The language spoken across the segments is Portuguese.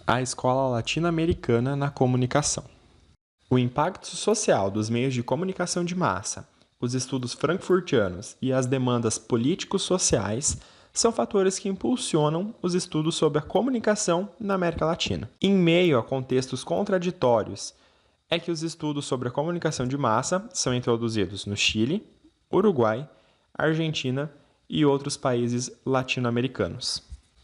A escola latino-americana na comunicação. O impacto social dos meios de comunicação de massa, os estudos frankfurtianos e as demandas políticos-sociais são fatores que impulsionam os estudos sobre a comunicação na América Latina. Em meio a contextos contraditórios, é que os estudos sobre a comunicação de massa são introduzidos no Chile, Uruguai, Argentina e outros países latino-americanos.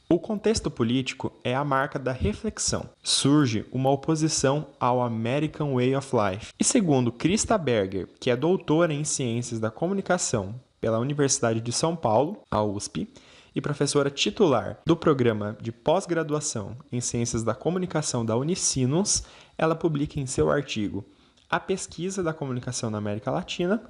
O contexto político é a marca da reflexão. Surge uma oposição ao American Way of Life. E segundo Krista Berger, que é doutora em Ciências da Comunicação pela Universidade de São Paulo, a USP, e professora titular do programa de pós-graduação em Ciências da Comunicação da Unicinos, ela publica em seu artigo A Pesquisa da Comunicação na América Latina,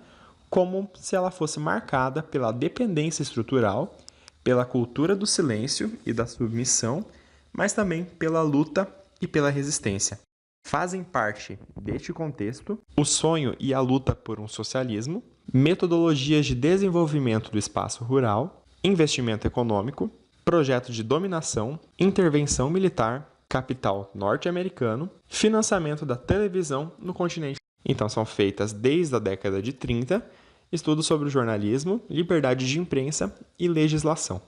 como se ela fosse marcada pela dependência estrutural, pela cultura do silêncio e da submissão, mas também pela luta e pela resistência. Fazem parte deste contexto o sonho e a luta por um socialismo, metodologias de desenvolvimento do espaço rural, investimento econômico, projetos de dominação, intervenção militar, capital norte-americano, financiamento da televisão no continente. Então são feitas desde a década de 30 estudos sobre o jornalismo, liberdade de imprensa e legislação.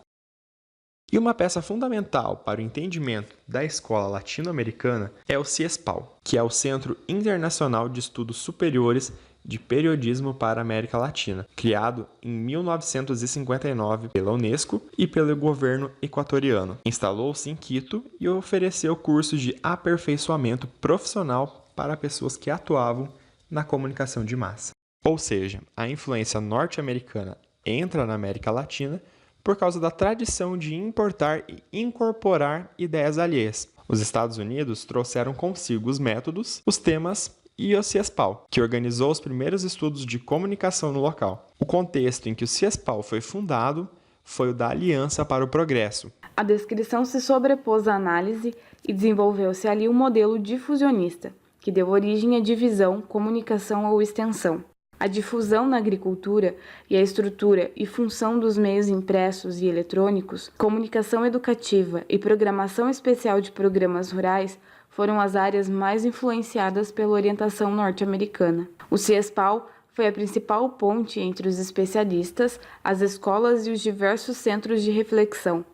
E uma peça fundamental para o entendimento da escola latino-americana é o CIESPAL, que é o Centro Internacional de Estudos Superiores de Periodismo para a América Latina, criado em 1959 pela Unesco e pelo governo equatoriano. Instalou-se em Quito e ofereceu cursos de aperfeiçoamento profissional para pessoas que atuavam na comunicação de massa. Ou seja, a influência norte-americana entra na América Latina por causa da tradição de importar e incorporar ideias alheias. Os Estados Unidos trouxeram consigo os métodos, os temas e o CIESPAL, que organizou os primeiros estudos de comunicação no local. O contexto em que o CIESPAL foi fundado foi o da Aliança para o Progresso. A descrição se sobrepôs à análise e desenvolveu-se ali um modelo difusionista, que deu origem à divisão, comunicação ou extensão. A difusão na agricultura e a estrutura e função dos meios impressos e eletrônicos, comunicação educativa e programação especial de programas rurais foram as áreas mais influenciadas pela orientação norte-americana. O CIESPAL foi a principal ponte entre os especialistas, as escolas e os diversos centros de reflexão,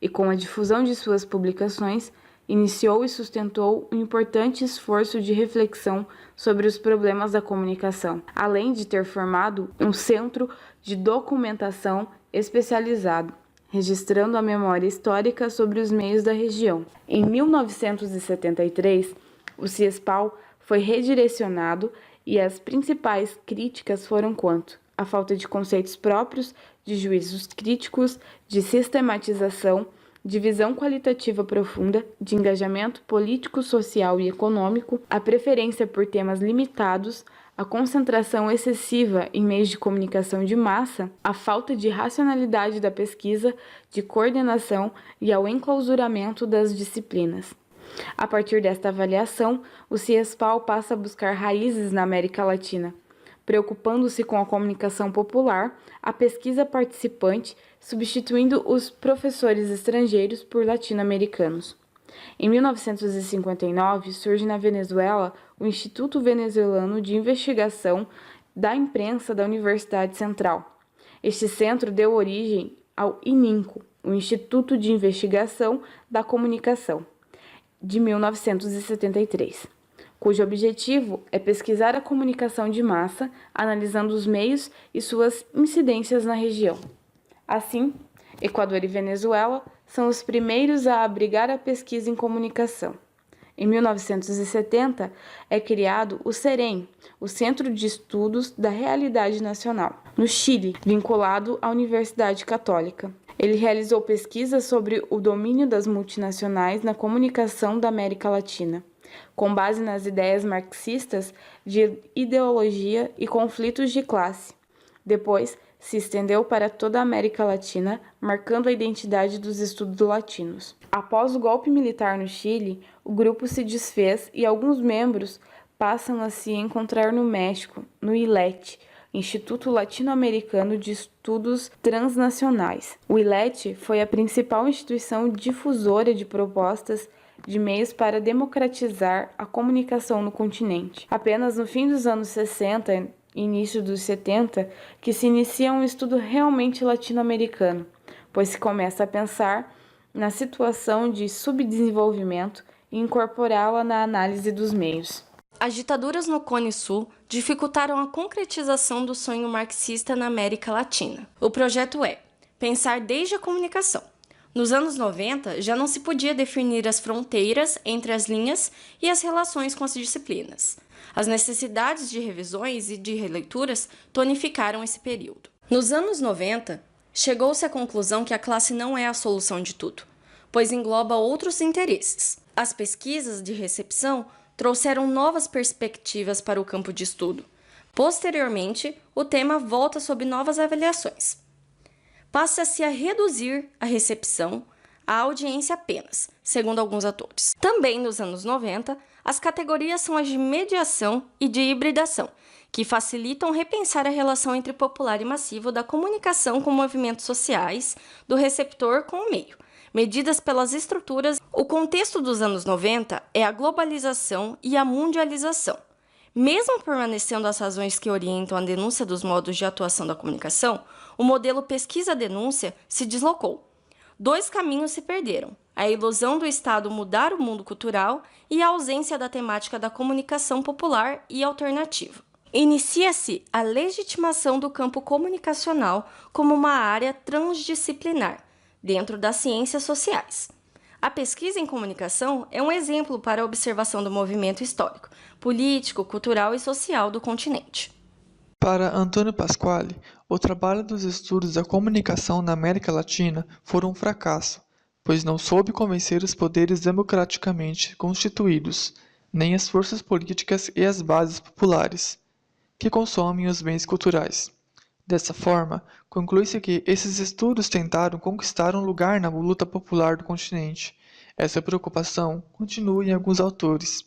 e com a difusão de suas publicações, iniciou e sustentou um importante esforço de reflexão sobre os problemas da comunicação, além de ter formado um centro de documentação especializado, registrando a memória histórica sobre os meios da região. Em 1973, o CIESPAL foi redirecionado e as principais críticas foram quanto à falta de conceitos próprios, de juízos críticos, de sistematização, de visão qualitativa profunda, de engajamento político, social e econômico, a preferência por temas limitados, a concentração excessiva em meios de comunicação de massa, a falta de racionalidade da pesquisa, de coordenação e ao enclausuramento das disciplinas. A partir desta avaliação, o CIESPAL passa a buscar raízes na América Latina, preocupando-se com a comunicação popular, a pesquisa participante, substituindo os professores estrangeiros por latino-americanos. Em 1959, surge na Venezuela o Instituto Venezuelano de Investigação da Imprensa da Universidade Central. Este centro deu origem ao ININCO, o Instituto de Investigação da Comunicação, de 1973. Cujo objetivo é pesquisar a comunicação de massa, analisando os meios e suas incidências na região. Assim, Equador e Venezuela são os primeiros a abrigar a pesquisa em comunicação. Em 1970, é criado o CEREM, o Centro de Estudos da Realidade Nacional, no Chile, vinculado à Universidade Católica. Ele realizou pesquisas sobre o domínio das multinacionais na comunicação da América Latina, com base nas ideias marxistas de ideologia e conflitos de classe. Depois, se estendeu para toda a América Latina, marcando a identidade dos estudos latinos. Após o golpe militar no Chile, o grupo se desfez e alguns membros passam a se encontrar no México, no ILET, Instituto Latino-Americano de Estudos Transnacionais. O ILET foi a principal instituição difusora de propostas de meios para democratizar a comunicação no continente. Apenas no fim dos anos 60 e início dos 70 que se inicia um estudo realmente latino-americano, pois se começa a pensar na situação de subdesenvolvimento e incorporá-la na análise dos meios. As ditaduras no Cone Sul dificultaram a concretização do sonho marxista na América Latina. O projeto é pensar desde a comunicação. Nos anos 90, já não se podia definir as fronteiras entre as linhas e as relações com as disciplinas. As necessidades de revisões e de releituras tonificaram esse período. Nos anos 90, chegou-se à conclusão que a classe não é a solução de tudo, pois engloba outros interesses. As pesquisas de recepção trouxeram novas perspectivas para o campo de estudo. Posteriormente, o tema volta sob novas avaliações. Passa-se a reduzir a recepção à audiência apenas, segundo alguns autores. Também nos anos 90, as categorias são as de mediação e de hibridação, que facilitam repensar a relação entre popular e massivo da comunicação com movimentos sociais, do receptor com o meio, medidas pelas estruturas. O contexto dos anos 90 é a globalização e a mundialização. Mesmo permanecendo as razões que orientam a denúncia dos modos de atuação da comunicação, o modelo pesquisa-denúncia se deslocou. Dois caminhos se perderam: a ilusão do Estado mudar o mundo cultural e a ausência da temática da comunicação popular e alternativa. Inicia-se a legitimação do campo comunicacional como uma área transdisciplinar, dentro das ciências sociais. A pesquisa em comunicação é um exemplo para a observação do movimento histórico, político, cultural e social do continente. Para Antônio Pasquale, o trabalho dos estudos da comunicação na América Latina foi um fracasso, pois não soube convencer os poderes democraticamente constituídos, nem as forças políticas e as bases populares, que consomem os bens culturais. Dessa forma, conclui-se que esses estudos tentaram conquistar um lugar na luta popular do continente. Essa preocupação continua em alguns autores.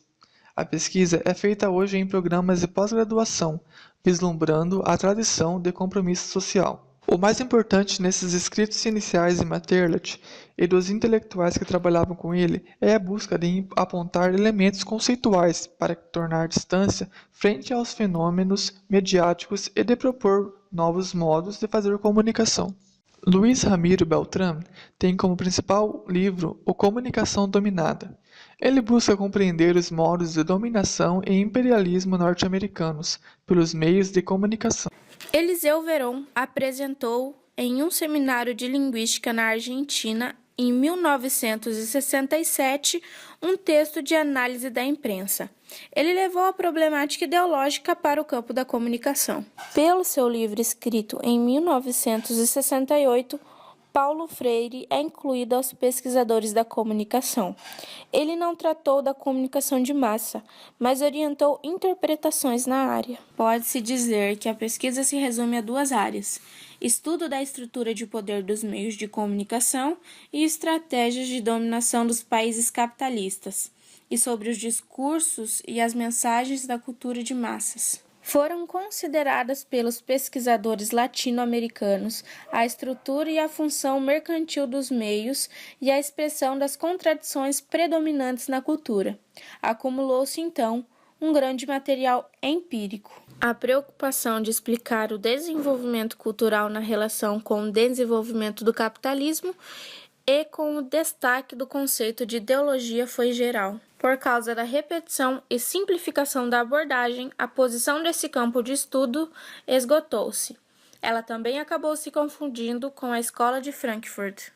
A pesquisa é feita hoje em programas de pós-graduação, vislumbrando a tradição de compromisso social. O mais importante nesses escritos iniciais de Maeterlinck e dos intelectuais que trabalhavam com ele é a busca de apontar elementos conceituais para tornar distância frente aos fenômenos mediáticos e de propor novos modos de fazer comunicação. Luiz Ramiro Beltrán tem como principal livro o Comunicação Dominada. Ele busca compreender os modos de dominação e imperialismo norte-americanos pelos meios de comunicação. Eliseu Veron apresentou em um seminário de linguística na Argentina, em 1967, um texto de análise da imprensa. Ele levou a problemática ideológica para o campo da comunicação. Pelo seu livro escrito em 1968, Paulo Freire é incluído aos pesquisadores da comunicação. Ele não tratou da comunicação de massa, mas orientou interpretações na área. Pode-se dizer que a pesquisa se resume a duas áreas: estudo da estrutura de poder dos meios de comunicação e estratégias de dominação dos países capitalistas, e sobre os discursos e as mensagens da cultura de massas. Foram consideradas pelos pesquisadores latino-americanos a estrutura e a função mercantil dos meios e a expressão das contradições predominantes na cultura. Acumulou-se, então, um grande material empírico. A preocupação de explicar o desenvolvimento cultural na relação com o desenvolvimento do capitalismo e com o destaque do conceito de ideologia foi geral. Por causa da repetição e simplificação da abordagem, a posição desse campo de estudo esgotou-se. Ela também acabou se confundindo com a Escola de Frankfurt.